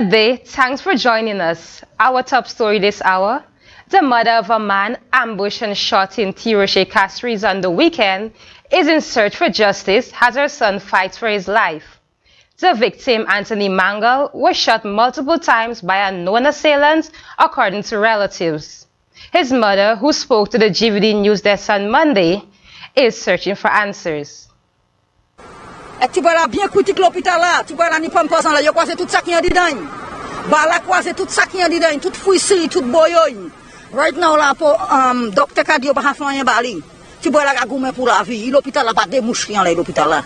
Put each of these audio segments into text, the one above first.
Good day, thanks for joining us. Our top story this hour: the mother of a man ambushed and shot in Tiroche Castries on the weekend is in search for justice as her son fights for his life. The victim, Anthony Mangal, was shot multiple times by unknown assailants, according to relatives. His mother, who spoke to the Gvd News Desk on Monday, is searching for answers. Tu vas bien critique l'hôpital là, tu vas là ni pas me passer là, yo croise tout ça qui en dedans. Ba la croise tout ça qui en dedans, tout fouissi, tout boyoy. Right now là pour docteur cardio pas faire rien bali. Tu vas là ka goumen pour la vie, l'hôpital là pas de mouches là l'hôpital là.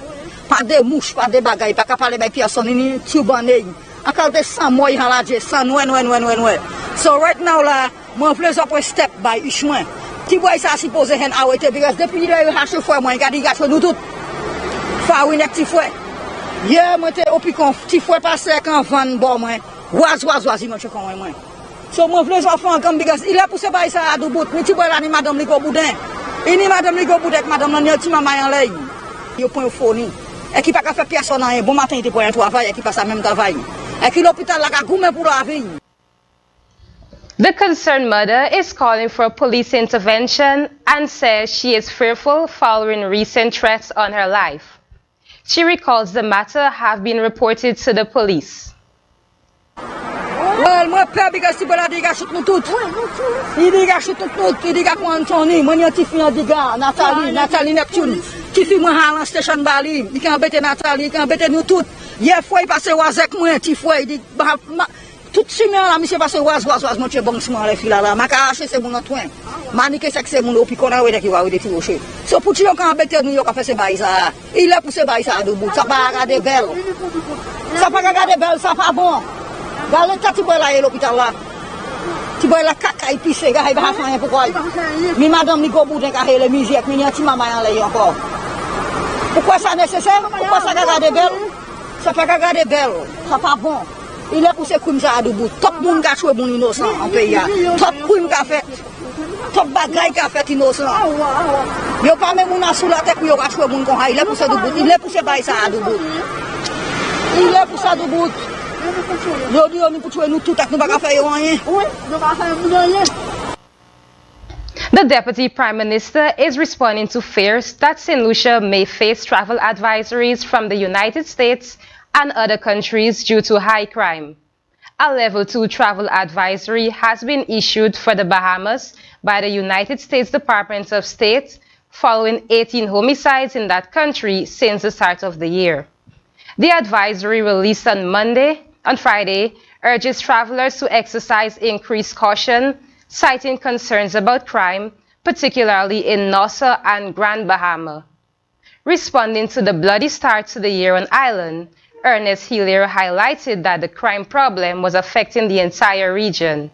Pas de mouches, pas de bagaille, pas capable de personne ni tubané. Encore de sang moi il la je sang ouais. So right now là, moi plus après step by each one. Tu vois ça supposé hen arrêter because depuis là il a chaque fois moi garder gâteau nous tout. Fa oui nek ti fouet. Hier moi te opikon ti fouet passé quand van bon moi. Oaz il moi chekon moi. So moi vle enfant comme because il a poussé ba ça à deux bout. Mais ti boy là ni madame li go boudin. Et ni madame li go boudin madame nan ti maman en lay. Yo point foni. Et qui pas ka faire personne rien. Bon matin il te pour un travail et qui passe même travail. Et qui l'hôpital là ka goumen pour la vie. The concerned mother is calling for police intervention and says she is fearful following recent threats on her life. She recalls the matter have been reported to the police. Well, moi peur because si bola diga shoot nous tout. Il diga shoot tout, il diga ko Anthony, moi ni ti fi diga Nathalie Neptune. Ti fi moi Halan station Bali, il kan bete Nathalie, il kan bete nous tout. Hier fois il passé avec moi, ti fois il dit tout semaine là monsieur passé oaz mon Dieu bon semaine les filles là, ma ka acheter c'est mon toin. Manique c'est mon opikon là qui va de tirocher. So pour tu kan bete nous yo ka faire ce bail ça. Il a poussé bail ça debout, ça pas regarder belle. Ça pas regarder belle, ça pas bon. Dans le tas, tu vois là, l'hôpital là. Tu vois là, caca épicé, gars, il va faire rien pourquoi. Mais madame, il go boudin, car le musique, mais il y a un petit maman en l'air encore. Pourquoi ça nécessaire? Pourquoi ça regarde belle? Ça fait regarder belle, ça pas bon. Il est poussé comme ça à debout. Top monde qui a tué mon innocent en pays. Top crime qui a fait. Top bagaille qui a fait innocent. Il n'y a pas même un sous la tête qui a tué mon con. Il est poussé debout. Il est poussé par ça à debout. Il est poussé debout. The Deputy Prime Minister is responding to fears that St. Lucia may face travel advisories from the United States and other countries due to high crime. A Level 2 travel advisory has been issued for the Bahamas by the United States Department of State following 18 homicides in that country since the start of the year. The advisory released on Friday, urges travelers to exercise increased caution, citing concerns about crime, particularly in Nassau and Grand Bahama. Responding to the bloody start to the year on island, Ernest Hillier highlighted that the crime problem was affecting the entire region.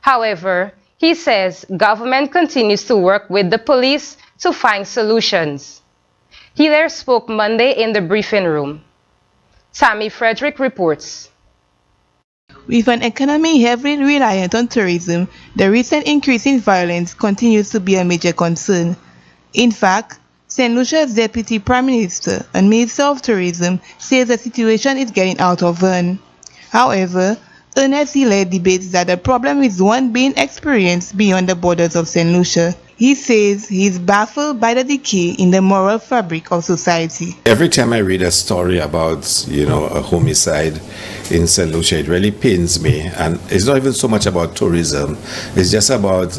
However, he says government continues to work with the police to find solutions. Hillier spoke Monday in the briefing room. Tammy Frederick reports. With an economy heavily reliant on tourism, the recent increase in violence continues to be a major concern. In fact, St. Lucia's Deputy Prime Minister and Minister of Tourism says the situation is getting out of hand. However, Ernest Hillier debates that the problem is one being experienced beyond the borders of St. Lucia. He says he is baffled by the decay in the moral fabric of society. Every time I read a story about, a homicide in St. Lucia, it really pains me. And it's not even so much about tourism. It's just about,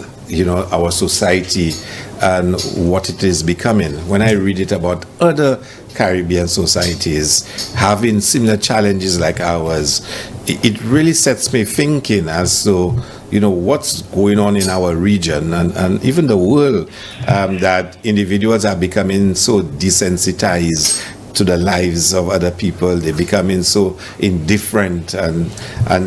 our society and what it is becoming. When I read it about other Caribbean societies having similar challenges like ours, it really sets me thinking as to what's going on in our region and even the world, that individuals are becoming so desensitized to the lives of other people. They're becoming so indifferent, and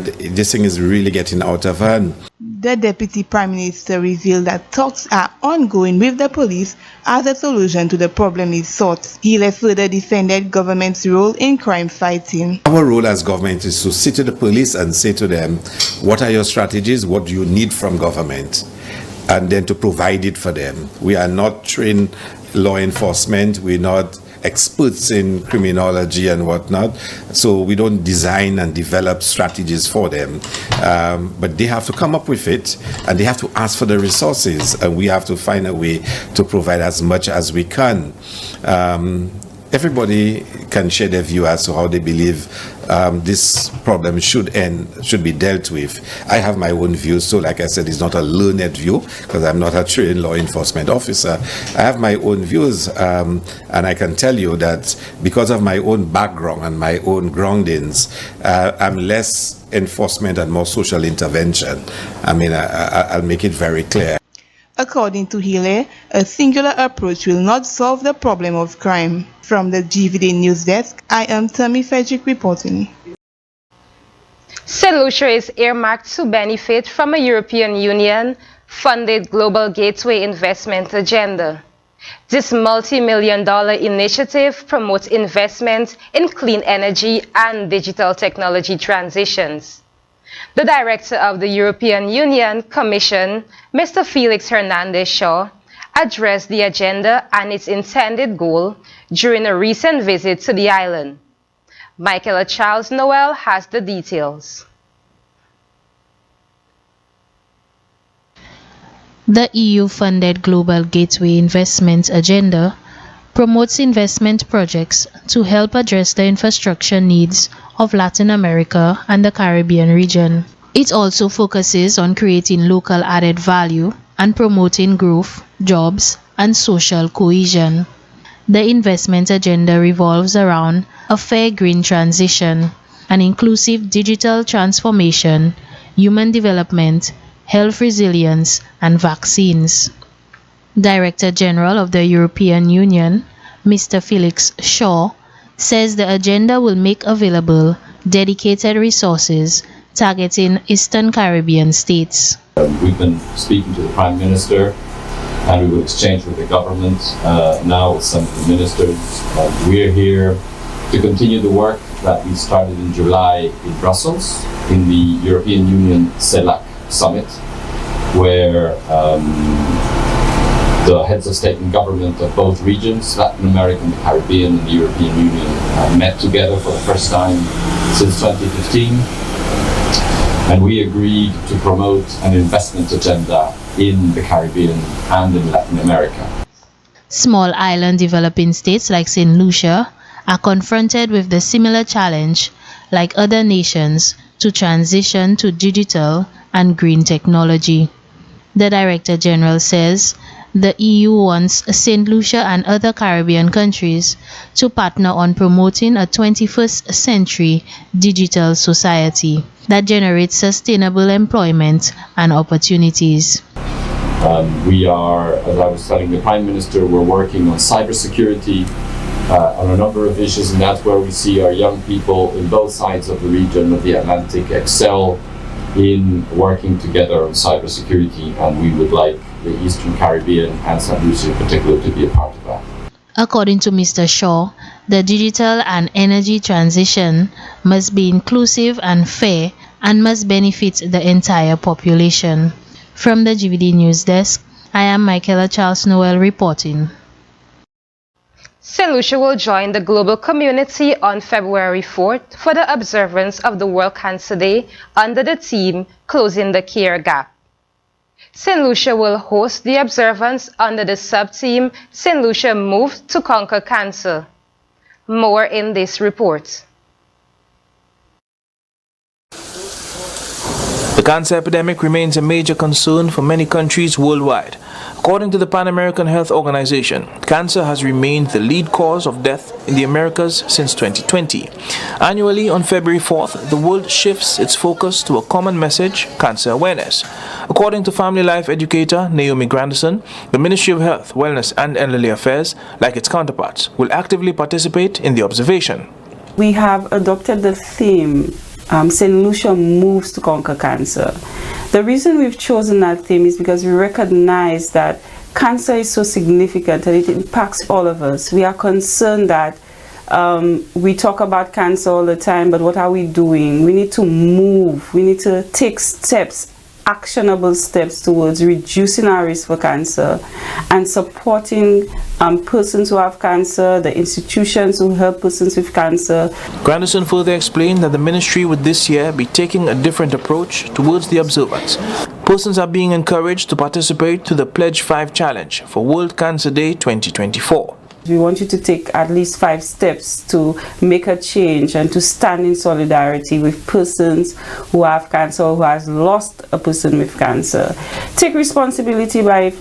this thing is really getting out of hand. The Deputy Prime Minister revealed that talks are ongoing with the police as a solution to the problem is sought. He further defended government's role in crime fighting. Our role as government is to sit to the police and say to them, what are your strategies? What do you need from government? And then to provide it for them. We are not trained law enforcement. We're not experts in criminology and whatnot, so we don't design and develop strategies for them. But they have to come up with it, and they have to ask for the resources, and we have to find a way to provide as much as we can. Everybody can share their view as to how they believe this problem should be dealt with. I have my own views, so like I said, it's not a learned view because I'm not a trained law enforcement officer. I have my own views, and I can tell you that because of my own background and my own groundings, I'm less enforcement and more social intervention. I mean, I'll make it very clear. According to Healy, a singular approach will not solve the problem of crime. From the Gvd News Desk, I am Tammy Frederick reporting. St. Lucia is earmarked to benefit from a European Union-funded Global Gateway Investment Agenda. This multi-million-dollar initiative promotes investment in clean energy and digital technology transitions. The director of the European Union Commission, Mr. Felix Hernandez Shaw, addressed the agenda and its intended goal during a recent visit to the island. Michaela Charles Noel has the details. The EU-funded Global Gateway Investment Agenda promotes investment projects to help address the infrastructure needs of Latin America and the Caribbean region. It also focuses on creating local added value and promoting growth, jobs, and social cohesion. The investment agenda revolves around a fair green transition, an inclusive digital transformation, human development, health resilience, and vaccines. Director General of the European Union, Mr. Felix Shaw, says the agenda will make available dedicated resources targeting Eastern Caribbean states. We've been speaking to the Prime Minister, and we will exchange with the government now with some of the ministers. We're here to continue the work that we started in July in Brussels in the European Union CELAC Summit, where the heads of state and government of both regions, Latin America and the Caribbean and the European Union, met together for the first time since 2015. And we agreed to promote an investment agenda in the Caribbean and in Latin America. Small island developing states like St. Lucia are confronted with the similar challenge, like other nations, to transition to digital and green technology. The Director General says the EU wants St. Lucia and other Caribbean countries to partner on promoting a 21st century digital society that generates sustainable employment and opportunities. We are, as I was telling the Prime Minister, we're working on cybersecurity on a number of issues, and that's where we see our young people in both sides of the region of the Atlantic excel in working together on cybersecurity, and we would like the Eastern Caribbean and St. Lucia in particular to be a part of that. According to Mr. Shaw, the digital and energy transition must be inclusive and fair and must benefit the entire population. From the Gvd News Desk, I am Michaela Charles Noel reporting. St. Lucia will join the global community on February 4th for the observance of the World Cancer Day under the theme Closing the Care Gap. St. Lucia will host the observance under the sub-theme St. Lucia Moved to Conquer Cancer. More in this report. The cancer epidemic remains a major concern for many countries worldwide. According to the Pan American Health Organization, cancer has remained the lead cause of death in the Americas since 2020. Annually, on February 4th, the world shifts its focus to a common message, cancer awareness. According to family life educator Naomi Grandison, the Ministry of Health, Wellness and Elderly Affairs, like its counterparts, will actively participate in the observation. We have adopted the theme St. Lucia Moves to Conquer Cancer. The reason we've chosen that theme is because we recognize that cancer is so significant and it impacts all of us. We are concerned that we talk about cancer all the time, but what are we doing? We need to move. We need to take steps actionable steps towards reducing our risk for cancer and supporting persons who have cancer, the institutions who help persons with cancer. Granderson further explained that the ministry would this year be taking a different approach towards the observance. Persons are being encouraged to participate to the Pledge 5 Challenge for World Cancer Day 2024. We want you to take at least 5 steps to make a change and to stand in solidarity with persons who have cancer or who has lost a person with cancer. Take responsibility by,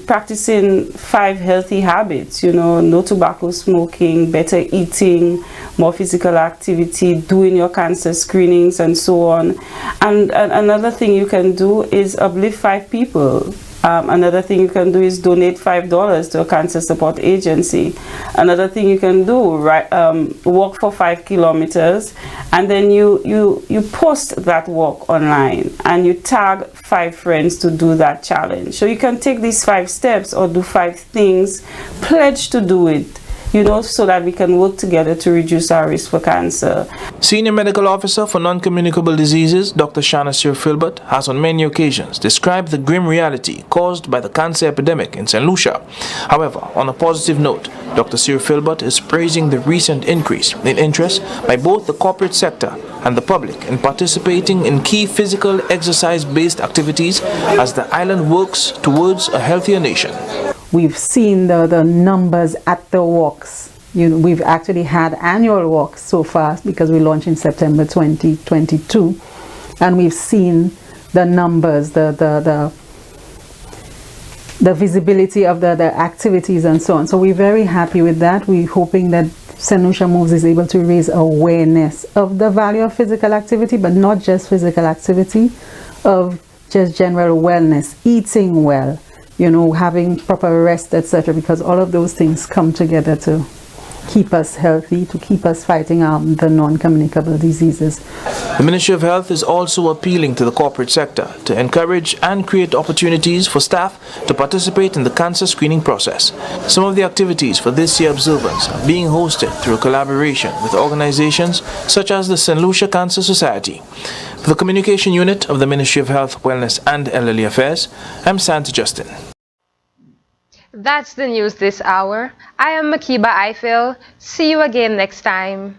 practicing 5 healthy habits, no tobacco smoking, better eating, more physical activity, doing your cancer screenings and so on. And another thing you can do is uplift 5 people. Another thing you can do is donate $5 to a cancer support agency. Another thing you can do, walk for 5 kilometers, and then you post that walk online and you tag 5 friends to do that challenge. So you can take these 5 steps or do 5 things, pledge to do it, so that we can work together to reduce our risk for cancer. Senior Medical Officer for Non-Communicable Diseases, Dr. Shana Sir-Filbert, has on many occasions described the grim reality caused by the cancer epidemic in St. Lucia. However, on a positive note, Dr. Sir-Filbert is praising the recent increase in interest by both the corporate sector and the public in participating in key physical exercise-based activities as the island works towards a healthier nation. We've seen the numbers at the walks. We've actually had annual walks so far because we launched in September 2022, and we've seen the numbers, the visibility of the activities and so on. So we're very happy with that. We're hoping that St. Lucia Moves is able to raise awareness of the value of physical activity, but not just physical activity, of just general wellness, eating well, having proper rest, etc., because all of those things come together to keep us healthy, to keep us fighting the non-communicable diseases. The Ministry of Health is also appealing to the corporate sector to encourage and create opportunities for staff to participate in the cancer screening process. Some of the activities for this year's observance are being hosted through a collaboration with organizations such as the St. Lucia Cancer Society. For the Communication Unit of the Ministry of Health, Wellness and Elderly Affairs, I'm Santa Justin. That's the news this hour. I am Makiba Eiffel. See you again next time.